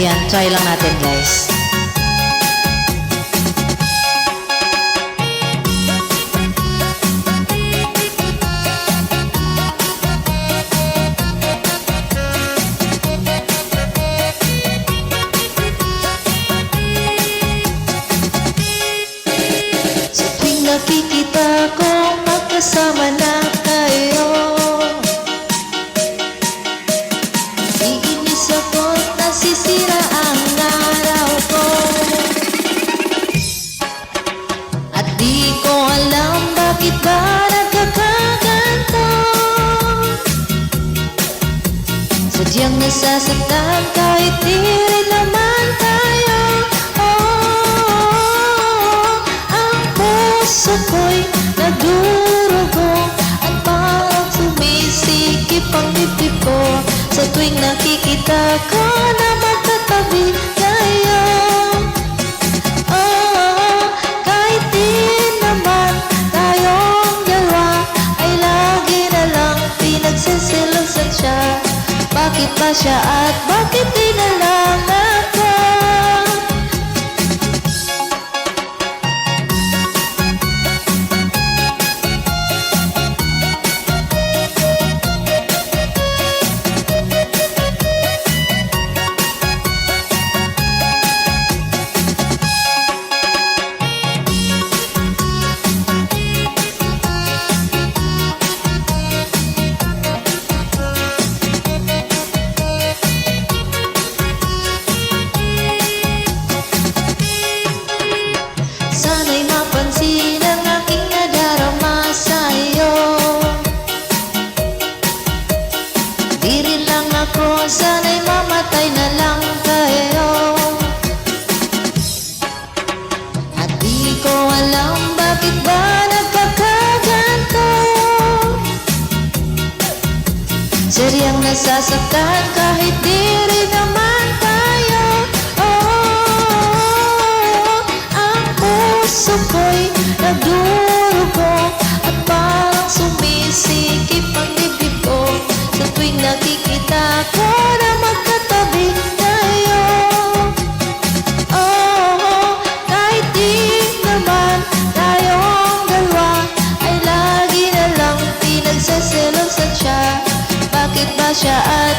Ayan, try lang natin guys. Sa tuwing nakikita ko magkasama na kayo, iinis ako't nasisira ang araw ko. At di ko alam bakit ba nagkakaganto. Sadyang nasasaktan kahit di rin naman tayo. Ang puso ko'y nagdurugo at parang sumisikip ang dibdib ko sa tuwing nakikita ko na magkatabi kayo. Kahit di naman tayong dalawa ay lagi na lang pinagsisilosan siya. Bakit ba siya at bakit di na lang ako? Sana'y mapansin ang aking nadarama sa'yo. Di rin lang ako, sana'y mamatay na lang tayo. At di ko alam bakit ba nagkakaganto. Seryang nasasaktan kahit di rin naman tayo. Puso ko'y nagdurugo at parang sumisikip ang dibdib ko sa tuwing nakikita ko na magkatabi tayo. Kahit di naman tayong dalawa ay lagi na lang pinagsasilosan siya. Bakit ba siya at